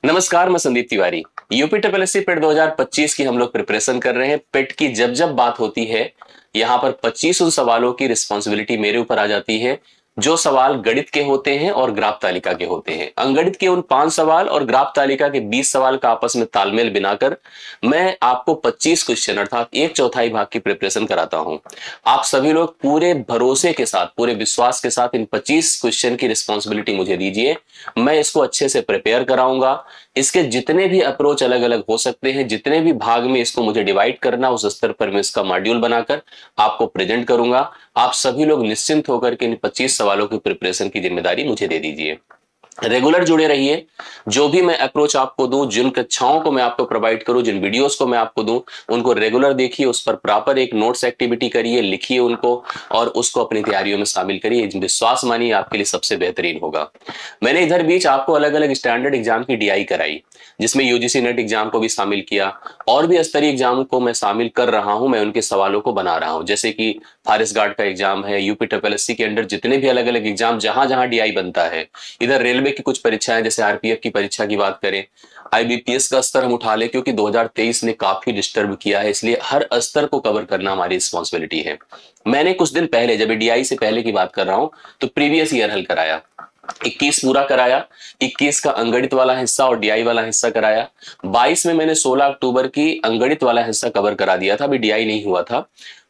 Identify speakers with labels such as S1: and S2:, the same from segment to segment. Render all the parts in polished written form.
S1: नमस्कार, मैं Sandeep Tiwari. UP triple SC पेट 2025 की हम लोग प्रिपरेशन कर रहे हैं। पेट की जब जब बात होती है, यहाँ पर 25 उन सवालों की रिस्पॉन्सिबिलिटी मेरे ऊपर आ जाती है जो सवाल गणित के होते हैं और ग्राफ तालिका के होते हैं। अंगणित के उन 5 सवाल और ग्राफ तालिका के 20 सवाल का आपस में तालमेल बनाकर मैं आपको 25 क्वेश्चन अर्थात एक चौथाई भाग की प्रिपरेशन कराता हूं। आप सभी लोग पूरे भरोसे के साथ, पूरे विश्वास के साथ इन 25 क्वेश्चन की रिस्पॉन्सिबिलिटी मुझे दीजिए। मैं इसको अच्छे से प्रिपेयर कराऊंगा। इसके जितने भी अप्रोच अलग अलग हो सकते हैं, जितने भी भाग में इसको मुझे डिवाइड करना, उस स्तर पर मैं इसका मॉड्यूल बनाकर आपको प्रेजेंट करूंगा। आप सभी लोग निश्चिंत होकर के इन 25 सवालों की प्रिपरेशन की जिम्मेदारी मुझे दे दीजिए। रेगुलर जुड़े रहिए। जो भी मैं अप्रोच आपको दूं, जिन कक्षाओं को मैं आपको प्रोवाइड करूं, जिन वीडियोस को मैं आपको दूं, उनको रेगुलर देखिए, उस पर प्रॉपर एक नोट्स एक्टिविटी करिए, लिखिए उनको और उसको अपनी तैयारियों में शामिल करिए। विश्वास मानिए आपके लिए सबसे बेहतरीन होगा। मैंने इधर बीच आपको अलग अलग स्टैंडर्ड एग्जाम की डीआई कराई, जिसमें यूजीसी नेट एग्जाम को भी शामिल किया और भी स्तरीय एग्जाम को मैं शामिल कर रहा हूं। मैं उनके सवालों को बना रहा हूं, जैसे कि फॉरेस्ट गार्ड का एग्जाम है, यूपी ट्रिपल एससी के अंडर जितने भी अलग अलग एग्जाम जहां जहां डीआई बनता है। इधर रेलवे की कुछ परीक्षाएं, जैसे आरपीएफ की परीक्षा की बात करें, आईबीपीएस का स्तर हम उठा ले, क्योंकि 2023 ने काफी डिस्टर्ब किया है, इसलिए हर स्तर को कवर करना हमारी रिस्पॉन्सिबिलिटी है। मैंने कुछ दिन पहले, जब डीआई से पहले की बात कर रहा हूं, तो प्रीवियस ईयर हल कराया, 21 पूरा कराया, 21 का अंगणित वाला हिस्सा और डीआई वाला हिस्सा कराया। 22 में मैंने 16 अक्टूबर की अंगणित वाला हिस्सा कवर करा दिया था, अभी डीआई नहीं हुआ था।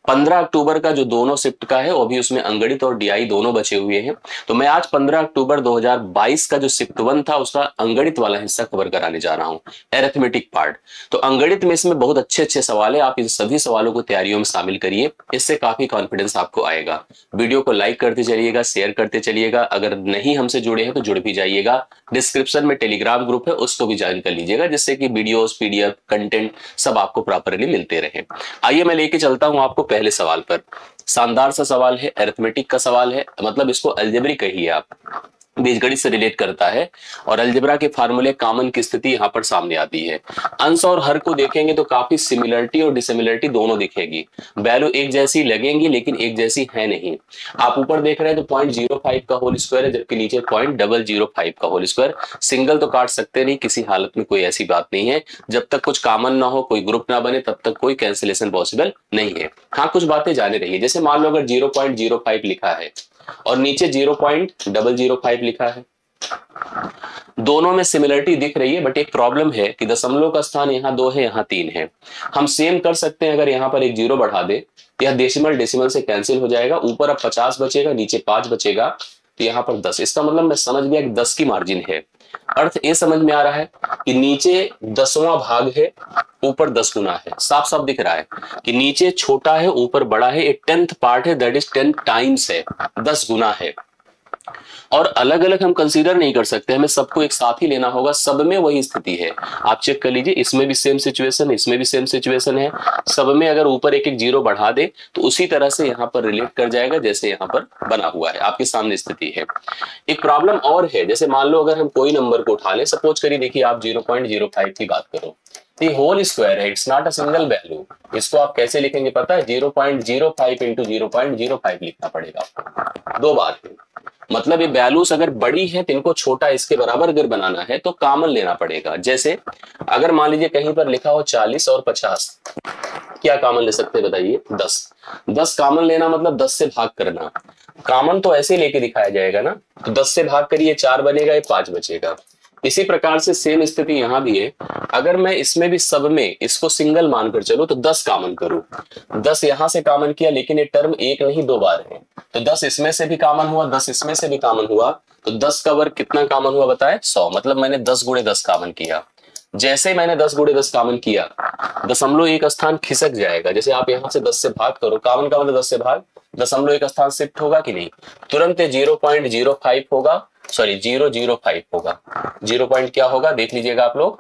S1: 15 अक्टूबर का जो दोनों शिफ्ट का है, वो भी उसमें अंगणित और डीआई दोनों बचे हुए हैं। तो मैं आज 15 अक्टूबर 2022 का जो शिफ्ट 1 था, उसका अंगणित वाला हिस्सा कवर कराने जा रहा हूं, एरिथमेटिक पार्ट। तो अंगणित में इसमें बहुत अच्छे अच्छे सवाल है, आप इन सभी सवालों को तैयारियों में शामिल करिए, इससे काफी कॉन्फिडेंस आपको आएगा। वीडियो को लाइक करते चलिएगा, शेयर करते चलिएगा। अगर नहीं हमसे जुड़े हैं तो जुड़ भी जाइएगा। डिस्क्रिप्शन में टेलीग्राम ग्रुप है, उसको भी ज्वाइन कर लीजिएगा, जिससे कि वीडियोस, पीडीएफ, कंटेंट सब आपको प्रॉपरली मिलते रहे। आइए मैं लेके चलता हूं आपको पहले सवाल पर। शानदार सा सवाल है, अरिथमेटिक का सवाल है, मतलब इसको अलजेब्रिक कहिए आप, बीजगणित से रिलेट करता है और अलजेब्रा के फार्मूले कॉमन की स्थिति यहां पर सामने आती है। अंश और हर को देखेंगे तो काफी सिमिलरिटी और डिसिमिलरिटी दोनों दिखेगी। वैल्यू एक जैसी लगेंगी लेकिन एक जैसी है नहीं। आप ऊपर देख रहे हैं तो 0.05 का होल स्क्वायर है, जबकि नीचे 0.005 का होल स्क्वायर। सिंगल तो काट सकते नहीं, किसी हालत में कोई ऐसी बात नहीं है। जब तक कुछ कॉमन ना हो, कोई ग्रुप ना बने, तब तक कोई कैंसिलेशन पॉसिबल नहीं है। हाँ, कुछ बातें जाने रही है, जैसे मान लो अगर 0.05 लिखा है और नीचे 0.005 लिखा है, दोनों में सिमिलरिटी दिख रही है, बट एक प्रॉब्लम है कि दशमलव का स्थान यहाँ 2 है, यहाँ 3 है। हम सेम कर सकते हैं, अगर यहाँ पर एक 0 बढ़ा दे, यह डेसिमल डेसिमल से कैंसिल हो जाएगा। ऊपर अब 50 बचेगा, नीचे 5 बचेगा, तो यहाँ पर 10। इसका मतलब मैं समझ गया कि 10 की मार्जिन है। अर्थ ये समझ में आ रहा है कि नीचे 10वां भाग है, ऊपर 10 गुना है। साफ साफ दिख रहा है कि नीचे छोटा है, ऊपर बड़ा है। एक 10th पार्ट है, दैट इज 10 टाइम्स है, 10 गुना है। और अलग अलग हम कंसीडर नहीं कर सकते, हमें सबको एक साथ ही लेना होगा। सब में वही स्थिति है, आप चेक कर लीजिए, इसमें भी सेम सिचुएशन है, इसमें भी सेम सिचुएशन है। सब में अगर ऊपर एक एक 0 बढ़ा दे तो उसी तरह से यहाँ पर रिलेट कर जाएगा जैसे यहाँ पर बना हुआ है, आपके सामने स्थिति है। एक प्रॉब्लम और है, जैसे मान लो अगर हम कोई नंबर को उठा लें, सपोज करिए, देखिए आप 0.05 की बात करो, तो होल स्क्वायर है, it's not a single value. इसको आप कैसे लिखेंगे पता है? 0.05 इंटू 0.05 लिखना पड़ेगा आपको, 2 बार है। मतलब ये वैल्यूज अगर बड़ी है तो इनको छोटा इसके बराबर अगर बनाना है तो कॉमन लेना पड़ेगा। जैसे अगर मान लीजिए कहीं पर लिखा हो 40 और 50, क्या कॉमन ले सकते हैं बताइए? 10। 10 कॉमन लेना मतलब 10 से भाग करना। कॉमन तो ऐसे लेके दिखाया जाएगा ना, तो 10 से भाग करिए, 4 बनेगा, ये 5 बचेगा। इसी प्रकार से सेम स्थिति यहां भी है। अगर मैं इसमें भी सब में इसको सिंगल मानकर चलूं तो 10 कॉमन करूं, 10 यहां से कॉमन किया, लेकिन ये टर्म एक नहीं 2 बार है, तो 10 इसमें से भी कॉमन हुआ, 10 इसमें से भी कॉमन हुआ, तो 10 का वर्ग कितना कॉमन हुआ बताए? 100। मतलब मैंने 10 गुणे 10 कॉमन किया। जैसे मैंने 10 गुणे 10 कॉमन किया, दशमलव एक स्थान खिसक जाएगा। जैसे आप यहां से 10 से भाग करो, कॉमन का मतलब 10 से भाग, दशमलव एक स्थान शिफ्ट होगा कि नहीं? तुरंत 0.05 होगा, सॉरी 005 होगा। 0 पॉइंट क्या होगा देख लीजिएगा आप लोग,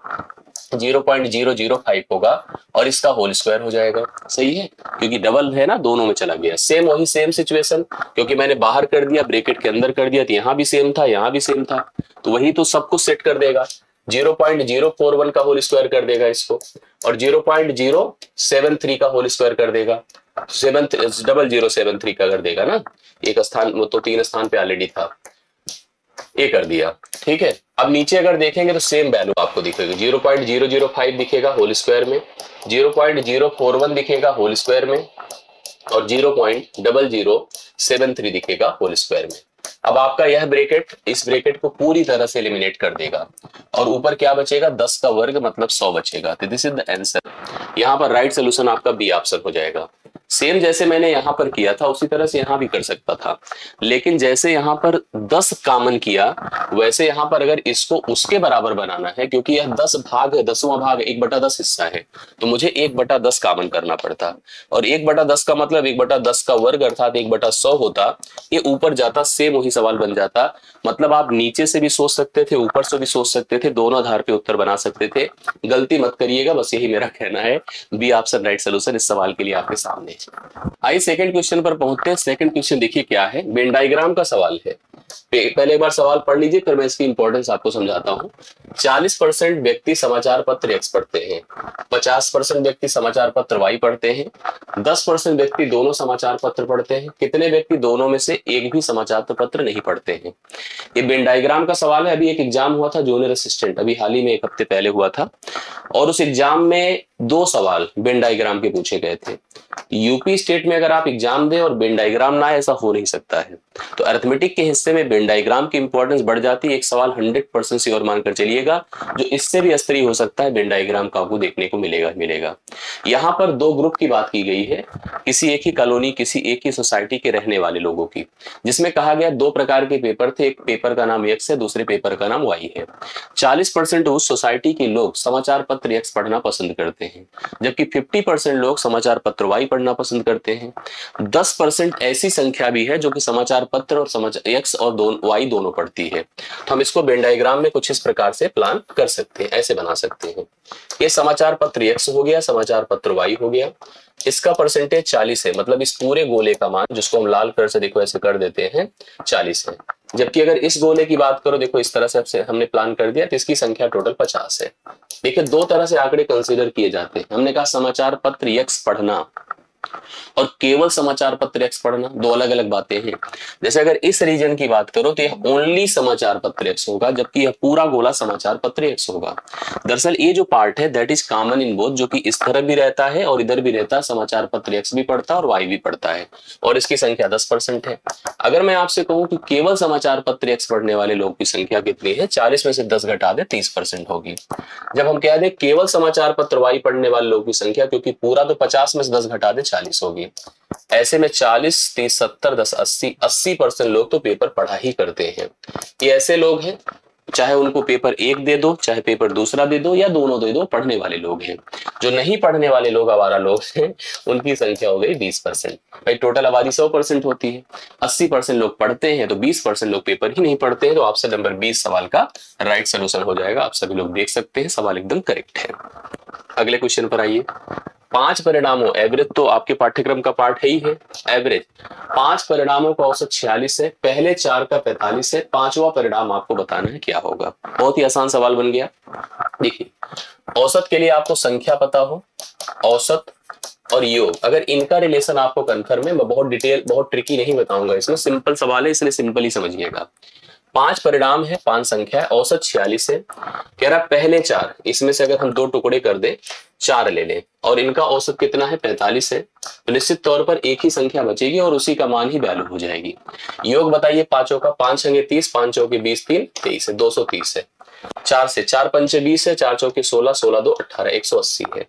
S1: 0.005 होगा और इसका होल स्क्वायर हो जाएगा। सही है, क्योंकि डबल है ना, दोनों में चला गया। सेम वही सेम सिचुएशन, क्योंकि मैंने बाहर कर दिया, ब्रैकेट के अंदर कर दिया, तो यहां भी सेम था, यहां भी सेम था, तो वही तो सब कुछ सेट कर देगा। 0.041 का होल स्क्वायर कर देगा इसको, और 0.073 का होल स्क्वायर कर देगा, 0073 का कर देगा ना। एक स्थान, वो तो 3 स्थान पे ऑलरेडी था। ए कर दिया, ठीक है। अब नीचे अगर देखेंगे तो सेम वैल्यू आपको दिखेगा, 0.005 दिखेगा होल स्क्वायर में, 0.041 दिखेगा होल स्क्वायर में, और 0.0073 दिखेगा होल स्क्वायर में। अब आपका यह ब्रैकेट इस ब्रैकेट को पूरी तरह से एलिमिनेट कर देगा, और ऊपर क्या बचेगा, 10 का वर्ग मतलब 100 बचेगा। तो दिस इज द आंसर। यहाँ पर राइट सोल्यूशन आपका बी ऑप्शन हो जाएगा। सेम जैसे मैंने यहां पर किया था उसी तरह से यहां भी कर सकता था, लेकिन जैसे यहां पर 10 कॉमन किया, वैसे यहां पर अगर इसको उसके बराबर बनाना है, क्योंकि यह 10 भाग है, 10वां भाग 1/10 हिस्सा है, तो मुझे 1/10 कॉमन करना पड़ता, और 1/10 का मतलब 1/10 का वर्ग अर्थात 1/100 होता। ये ऊपर जाता, सेम वही सवाल बन जाता। मतलब आप नीचे से भी सोच सकते थे, ऊपर से भी सोच सकते थे, दोनों आधार पे उत्तर बना सकते थे। गलती मत करिएगा, बस यही मेरा कहना है। बी ऑप्शन राइट सोल्यूशन इस सवाल के लिए आपके सामने। आइए सेकंड क्वेश्चन पर पहुंचते हैं। सेकंड क्वेश्चन देखिए क्या है, वेन डायग्राम का सवाल है। पहले एक बार सवाल पढ़ लीजिए, फिर मैं इसकी इंपॉर्टेंस आपको समझाता हूं। 40% व्यक्ति समाचार पत्र एक्स पढ़ते हैं, 50% व्यक्ति समाचार पत्र वाई पढ़ते हैं, 10% व्यक्ति दोनों समाचार पत्र पढ़ते हैं। कितने व्यक्ति दोनों में से एक भी समाचार पत्र नहीं पढ़ते हैं? ये वेन डायग्राम का सवाल है। अभी एक एग्जाम हुआ था जूनियर असिस्टेंट, अभी हाल ही में 1 हफ्ते पहले हुआ था, और उस एग्जाम में 2 सवाल वेन डायग्राम के पूछे गए थे। यूपी स्टेट में अगर आप एग्जाम दें और वेन डायग्राम ना आए, ऐसा हो नहीं सकता है। तो अरिथमेटिक के हिस्से में वेन डायग्राम की इंपॉर्टेंस बढ़ जाती है। एक सवाल 100% श्योर मानकर चलिएगा, जो इससे भी स्तरीय हो सकता है, वेन डायग्राम का आपको देखने को मिलेगा। यहाँ पर 2 ग्रुप की बात की गई है, किसी एक ही कॉलोनी, किसी एक ही सोसाइटी के रहने वाले लोगों की, जिसमें कहा गया 2 प्रकार के पेपर थे। एक पेपर का नाम एक्स है, दूसरे पेपर का नाम वाई है। 40% उस सोसाइटी के लोग समाचार पत्र एक्स पढ़ना पसंद करते हैं, जबकि 50% लोग समाचार पत्र वाई पढ़ना पसंद करते हैं। 10% ऐसी संख्या भी है जो कि समाचार पत्र और समाचार एक्स और वाई दोनों पढ़ती है। तो हम इसको वेन डायग्राम में कुछ इस प्रकार से प्लान कर सकते हैं, ऐसे बना सकते हैं। ये समाचार पत्र एक्स हो गया, समाचार पत्र वाई हो गया। इसका परसेंटेज 40 है, मतलब इस पूरे गोले का मान, जिसको हम लाल कलर से देखो ऐसे कर देते हैं, 40 है। जबकि अगर इस गोले की बात करो, देखो इस तरह से हमने प्लान कर दिया, तो इसकी संख्या टोटल 50 है। देखिए 2 तरह से आंकड़े कंसीडर किए जाते हैं। हमने कहा समाचार पत्र एक्स पढ़ना और केवल समाचार पत्र एक्स पढ़ना, 2 अलग अलग बातें हैं। जैसे अगर इस रीजन की बात करो तो यह ओनली समाचार पत्र एक्स होगा, जबकि यह पूरा गोला समाचार पत्र एक्स होगा। दरअसल ये जो पार्ट है that is common in both, जो कि इस तरफ भी रहता है और इधर भी रहता है। समाचार पत्र एक्स भी पढ़ता है और वाई भी पढ़ता है, और इसकी संख्या 10% है। अगर मैं आपसे कहूं कि केवल समाचार पत्र एक्स पढ़ने वाले लोग की संख्या कितनी है, 40 में से 10 घटा दे 30% होगी। जब हम कह दें केवल समाचार पत्र वाई पढ़ने वाले लोगों की संख्या, क्योंकि पूरा तो 50 में से 10 घटा दे 40 होगी। ऐसे में 40, 30, 70, 10, 80% लोग तो पेपर पढ़ा ही करते हैं। ये ऐसे लोग हैं, चाहे उनको पेपर 1 दे दो, चाहे पेपर दूसरा दे दो, या दोनों दे दो, पढ़ने वाले लोग हैं। जो नहीं पढ़ने वाले लोग, आवारा लोग हैं, उनकी संख्या हो गई 20%। भाई टोटल आबादी 100% होती है, 80% लोग पढ़ते हैं, तो 20% लोग पेपर ही नहीं पढ़ते हैं। तो ऑप्शन नंबर 20 सवाल का राइट सोल्यूशन हो जाएगा। आप सभी लोग देख सकते हैं, सवाल एकदम करेक्ट है। अगले क्वेश्चन पर आइए। 5 परिणामों, एवरेज तो आपके पाठ्यक्रम का पार्ट है ही है। एवरेज 5 परिणामों का औसत 46 है, पहले 4 का 45 है, 5वां परिणाम आपको बताना है क्या होगा। बहुत ही आसान सवाल बन गया। देखिए औसत के लिए आपको संख्या पता हो, औसत और योग, अगर इनका रिलेशन आपको कन्फर्म है, मैं बहुत डिटेल, बहुत ट्रिकी नहीं बताऊंगा, इसमें सिंपल सवाल है, इसलिए सिंपल ही समझिएगा। 5 परिणाम है, 5 संख्या है, औसत 46 है। कह रहा पहले 4, इसमें से अगर हम 2 टुकड़े कर दें, 4 ले लें, और इनका औसत कितना है, 45 है, तो निश्चित तौर पर एक ही संख्या बचेगी और उसी का मान ही वैल्यू हो जाएगी। योग बताइए पांचों का, 5 छंगे 30, 5 चौके 20, 3 23 है, 230 है। 4 से 4 पंचे 20 है, 4 चौके 16, 16 2 18, 180 है।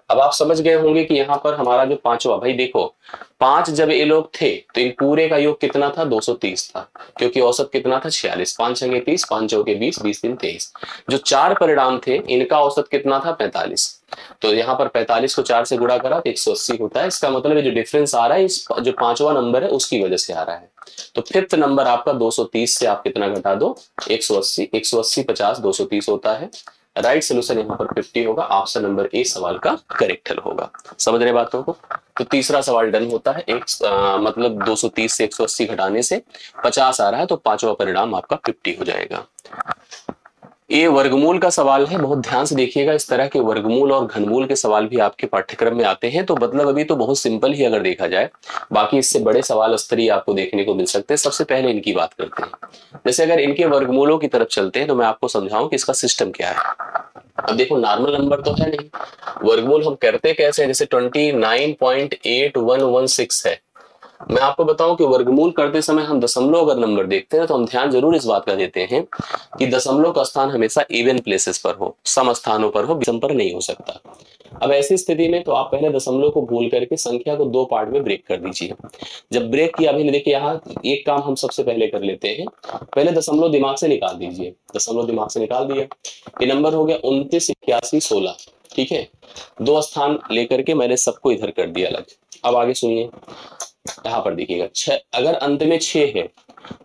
S1: अब आप समझ गए होंगे कि यहाँ पर हमारा जो 5वां, भाई देखो 5 जब ये लोग थे तो इन पूरे का योग कितना था, 230 था, क्योंकि औसत कितना था 46, 5 छंगे 30, 5 चौके 20, 20 3 23। जो 4 परिणाम थे इनका औसत कितना था, 45, तो यहाँ पर 45 को 4 से गुणा करा तो 180 होता है। इसका मतलब जो डिफरेंस आ रहा है, इस जो 5वां नंबर है उसकी वजह से आ रहा है। तो 5th नंबर आपका 230 से आप कितना घटा दो, 180, 180 50 230 होता है। राइट सोल्यूशन यहाँ पर 50 होगा। ऑप्शन नंबर ए सवाल का करेक्ट होगा। समझ रहे बातों को? तो तीसरा सवाल डन होता है। मतलब 230 से 180 घटाने से 50 आ रहा है, तो 5वां परिणाम आपका 50 हो जाएगा। ये वर्गमूल का सवाल है, बहुत ध्यान से देखिएगा। इस तरह के वर्गमूल और घनमूल के सवाल भी आपके पाठ्यक्रम में आते हैं, तो मतलब अभी तो बहुत सिंपल ही अगर देखा जाए, बाकी इससे बड़े सवाल स्तरीय आपको देखने को मिल सकते हैं। सबसे पहले इनकी बात करते हैं। जैसे अगर इनके वर्गमूलों की तरफ चलते हैं तो मैं आपको समझाऊं कि इसका सिस्टम क्या है। अब देखो, नॉर्मल नंबर तो है नहीं, वर्गमूल हम करते कैसे हैं? जैसे 29.8116 है। मैं आपको बताऊं कि वर्गमूल करते समय हम दशमलव अगर नंबर देखते हैं तो हम ध्यान जरूर इस बात का देते हैं कि दशमलव का स्थान हमेशा इवन प्लेसेस पर हो, सम स्थानों पर हो, विषम पर नहीं हो सकता। अब ऐसी स्थिति में तो आप पहले दशमलव को भूल करके संख्या को दो पार्ट में ब्रेक कर दीजिए। जब ब्रेक किया, अभी देखिए यहाँ एक काम हम सबसे पहले कर लेते हैं, पहले दशमलव दिमाग से निकाल दीजिए। दशमलव दिमाग से निकाल दिया, ये नंबर हो गया 29, 81, 16। ठीक है, दो स्थान लेकर के मैंने सबको इधर कर दिया अलग। अब आगे सुनिए, यहाँ पर देखिएगा छह, अगर अंत में 6 है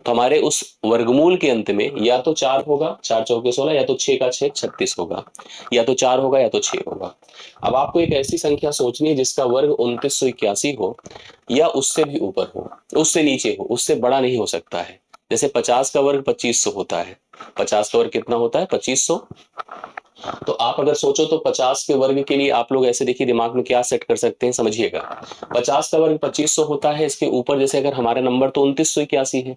S1: तो हमारे उस वर्गमूल के अंत में या तो 4 होगा, 4 चौके 16, या तो 6 का 6 36 होगा, या तो 4 होगा या तो 6 होगा। अब आपको एक ऐसी संख्या सोचनी है जिसका वर्ग 2981 हो या उससे भी ऊपर हो, उससे नीचे हो, उससे बड़ा नहीं हो सकता है। जैसे 50 का वर्ग 2500 होता है, 50 का वर्ग कितना होता है? 2500। तो आप अगर सोचो तो 50 के वर्ग के लिए आप लोग ऐसे देखिए दिमाग में क्या सेट कर सकते हैं, समझिएगा। 50 का वर्ग 2500 होता है, इसके ऊपर जैसे अगर हमारा नंबर तो 2981 है,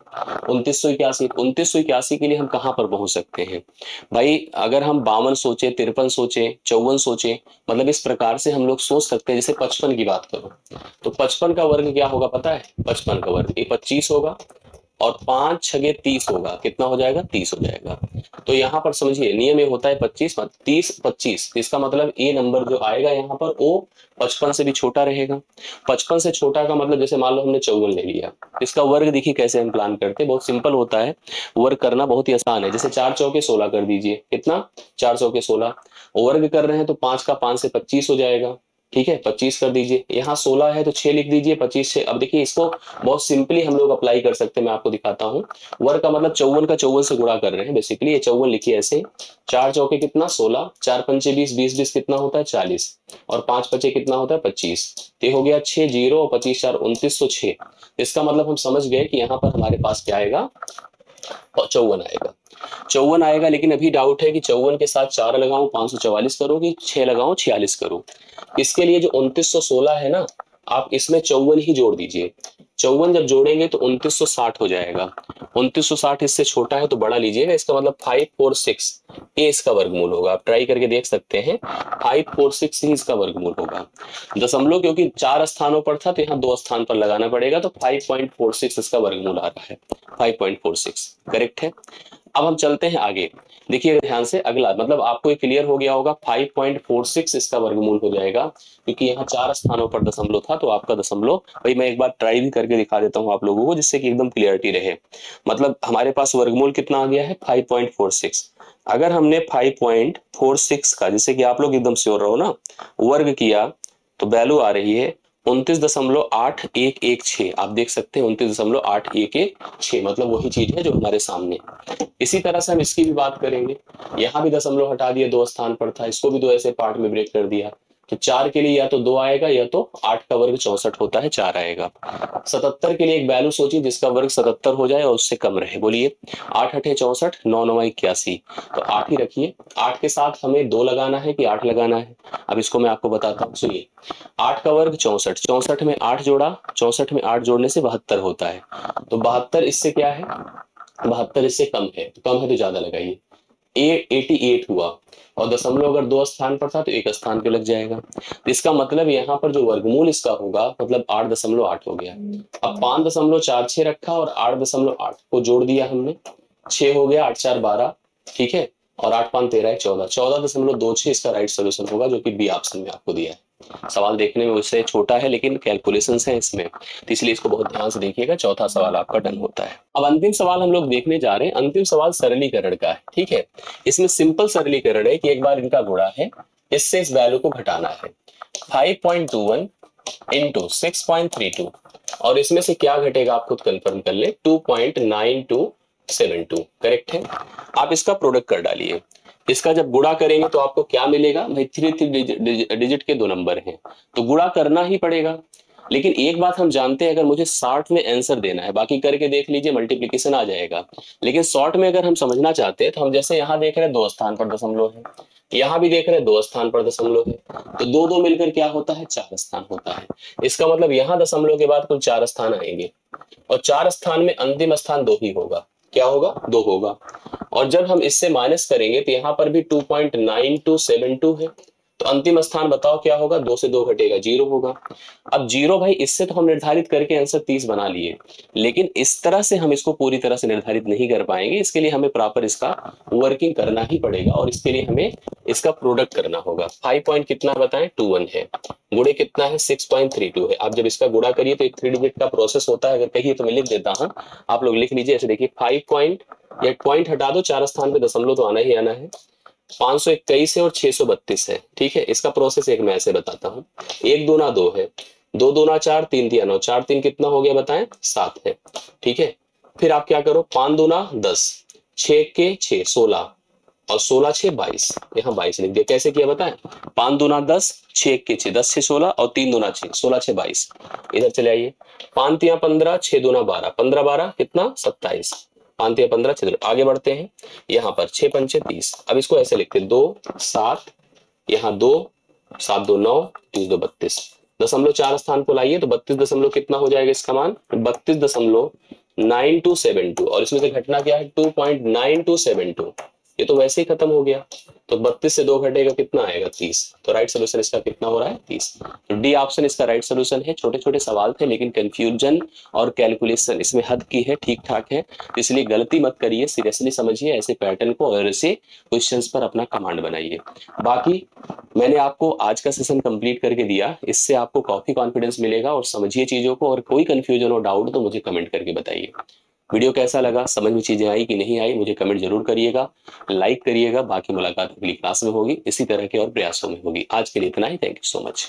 S1: 2981 के लिए हम कहां पर पहुंच सकते हैं भाई? अगर हम 52 सोचे, 53 सोचे, 54 सोचे, मतलब इस प्रकार से हम लोग सोच सकते हैं। जैसे 55 की बात करो तो 55 का वर्ग क्या होगा पता है? 55 का वर्ग ये 25 होगा और 5 छगे 30 होगा, कितना हो जाएगा? 30 हो जाएगा। तो यहाँ पर समझिए नियम ये होता है 25 30 25, इसका मतलब ये नंबर जो आएगा यहाँ पर वो 55 से भी छोटा रहेगा। 55 से छोटा का मतलब जैसे मान लो हमने 54 ले लिया, इसका वर्ग देखिए कैसे हम प्लान करते हैं, बहुत सिंपल होता है, वर्ग करना बहुत ही आसान है। जैसे 4 चौके 16 कर दीजिए, कितना? 4 चौके 16, वर्ग कर रहे हैं तो 5 का 5 से 25 हो जाएगा। ठीक है, 25 कर दीजिए, यहाँ 16 है तो 6 लिख दीजिए, 25 से। अब देखिए इसको बहुत सिंपली हम लोग अप्लाई कर सकते हैं, मैं आपको दिखाता हूँ। वर्ग का मतलब 54 का 54 से गुणा कर रहे हैं बेसिकली, ये 54 लिखिए ऐसे। 4 चौके कितना? 16, 4 पंचे 20, 20 20 कितना होता है? 40, और 5 पचे कितना होता है? 25। ये हो गया 6 0 और 25 4 2906। इसका मतलब हम समझ गए कि यहाँ पर हमारे पास क्या आएगा? 54 आएगा। 54 आएगा, लेकिन अभी डाउट है कि 54 के साथ 4 लगाऊं 544 करूं कि 6 लगाऊं 46 करूं। इसके लिए जो 2916 है ना, आप इसमें 54 ही जोड़ दीजिए। 54 जब जोड़ेंगे तो 2960 हो जाएगा। 2960 इससे छोटा है तो बड़ा लीजिएगा, इसका मतलब 546 ये इसका वर्गमूल होगा। आप ट्राई करके देख सकते हैं, 546 ही इसका वर्गमूल होगा। दशमलव क्योंकि 4 स्थानों पर था तो यहाँ 2 स्थान पर लगाना पड़ेगा, तो 5.46 इसका वर्गमूल आ रहा है। 5.46 करेक्ट है। अब हम चलते हैं आगे, देखिए ध्यान से अगला, मतलब आपको ये क्लियर हो गया होगा 5.46 इसका वर्गमूल हो जाएगा, क्योंकि यहाँ 4 स्थानों पर दशमलव था तो आपका दशमलव, भाई मैं एक बार ट्राई भी करके दिखा देता हूँ आप लोगों को जिससे कि एकदम क्लियरिटी रहे। मतलब हमारे पास वर्गमूल कितना आ गया है? 5.46। अगर हमने 5.46 का, जैसे कि आप लोग एकदम श्योर रहो ना, वर्ग किया तो वैल्यू आ रही है 29.8116। आप देख सकते हैं 29.8116, मतलब वही चीज है जो हमारे सामने। इसी तरह से हम इसकी भी बात करेंगे, यहां भी दशमलव हटा दिया, 2 स्थान पर था, इसको भी 2 ऐसे पार्ट में ब्रेक कर दिया। तो 4 के लिए या तो 2 आएगा या तो 8 का वर्ग 64 होता है 4 आएगा। 77 के लिए एक वैल्यू सोचिए जिसका वर्ग 77 हो जाए और उससे कम रहे, बोलिए। 8 8 64, 9 9 81, तो 8 ही रखिए। 8 के साथ हमें 2 लगाना है कि 8 लगाना है? अब इसको मैं आपको बताता हूँ, सुनिए। 8 का वर्ग 64, 64 में 8 जोड़ा, 64 में 8 जोड़ने से 72 होता है। तो 72 इससे क्या है? 72 इससे कम है, तो कम है तो ज्यादा लगाइए। 88 हुआ, और दशमलव अगर 2 स्थान पर था तो 1 स्थान पे लग जाएगा। तो इसका मतलब यहाँ पर जो वर्गमूल इसका होगा मतलब 8.8 हो गया। अब 5.46 रखा और 8.8 को जोड़ दिया हमने, 6 हो गया, 8 4 12, ठीक है, और 8 5 13 14, 14.26 इसका राइट सोल्यूशन होगा, जो कि बी ऑप्शन में आपको दिया है। सवाल देखने में उससे छोटा है लेकिन कैलकुलेशंस हैं इसमें, तो इसलिए इसको बहुत ध्यान से देखिएगा। चौथा सवाल आपका डन होता है। अब अंतिम सवाल हम लोग देखने जा रहे हैं। अंतिम सवाल सरलीकरण का है, ठीक है। इसमें सिंपल सरलीकरण है कि एक बार इनका गुणा है, इससे इस वैल्यू को घटाना है। 5.21 इंटू 6.32, और इसमें से क्या घटेगा आप खुद कंफर्म कर ले, 2.9272, करेक्ट है। आप इसका प्रोडक्ट कर डालिए, इसका जब गुणा करेंगे तो आपको क्या मिलेगा भाई? 3 3 डिजिट के 2 नंबर हैं तो गुणा करना ही पड़ेगा। लेकिन एक बात हम जानते हैं, अगर मुझे शॉर्ट में आंसर देना है, बाकी करके देख लीजिए मल्टीप्लिकेशन आ जाएगा, लेकिन शॉर्ट में अगर हम समझना चाहते हैं तो हम जैसे यहाँ देख रहे हैं 2 स्थान पर दशमलव है, यहाँ भी देख रहे हैं 2 स्थान पर दशमलव है, तो दो दो मिलकर क्या होता है, 4 स्थान होता है। इसका मतलब यहाँ दशमलव के बाद कुल 4 स्थान आएंगे, और 4 स्थान में अंतिम स्थान 2 ही होगा। क्या होगा, 2 होगा। और जब हम इससे माइनस करेंगे तो यहाँ पर भी 2.9272 है, तो अंतिम स्थान बताओ क्या होगा, 2 से 2 घटेगा, 0 होगा। अब 0 भाई, इससे तो हम निर्धारित करके आंसर 30 बना लिए, लेकिन इस तरह से हम इसको पूरी तरह से निर्धारित नहीं कर पाएंगे। इसके लिए हमें प्रॉपर इसका वर्किंग करना ही पड़ेगा, और इसके लिए हमें इसका प्रोडक्ट करना होगा। 5 पॉइंट कितना बताएं, 21 है, गुणे कितना है, 6.32 है। आप जब इसका गुणा करिए तो एक 3 डिजिट का प्रोसेस होता है, अगर कहिए तो मैं लिख देता हूं, आप लोग लिख लीजिए। ऐसे देखिए 5 पॉइंट, या पॉइंट हटा दो, 4 स्थान पे दशमलव तो आना ही आना है, 521 है और 632 है। ठीक है, इसका प्रोसेस एक मैं ऐसे बताता हूँ। 1 दूना 2 है, 2 दूना 4, 3 तिया 9, 4 3 कितना हो गया बताएं, 7 है। ठीक है, फिर आप क्या करो, 5 दूना 10, 6 के 6 16, और 16 6 22, यहाँ 22 लिख दिया। कैसे किया बताएं, 5 दूना 10, 6 के 6, 10 6 16, और 3 दूना 6, 16 6 22। इधर चले आइए, 5 तिया 15, 6 दूना 12, 15 12 कितना, 27, 5 तिया 15, 6। आगे बढ़ते हैं, यहाँ पर 6 पंचे 30। अब इसको ऐसे लिखते 2 7, यहाँ 2 7 2 9, 30 2 32। दशमलव 4 स्थान को लाइए तो 32 दशमलव कितना हो जाएगा इसका मान, 32.9272, और इसमें से घटना क्या है, 2.9272। ये तो वैसे ही खत्म हो गया, तो 32 से 2 घटेगा, कितना आएगा, 30। तो राइट सोल्यूशन इसका कितना हो रहा है, 30। तो डी ऑप्शन इसका राइट सोल्यूशन है। छोटे छोटे सवाल थे, लेकिन कंफ्यूजन और कैलकुलेशन इसमें हद की है, ठीक ठाक है, इसलिए गलती मत करिए, सीरियसली समझिए ऐसे पैटर्न को, और ऐसे क्वेश्चंस पर अपना कमांड बनाइए। बाकी मैंने आपको आज का सेशन कंप्लीट करके दिया, इससे आपको काफी कॉन्फिडेंस मिलेगा, और समझिए चीजों को, और कोई कंफ्यूजन हो, डाउट तो मुझे कमेंट करके बताइए। वीडियो कैसा लगा, समझ में चीजें आई कि नहीं आई, मुझे कमेंट जरूर करिएगा, लाइक करिएगा। बाकी मुलाकात अगली क्लास में होगी, इसी तरह के और प्रयासों में होगी। आज के लिए इतना ही, थैंक यू सो मच।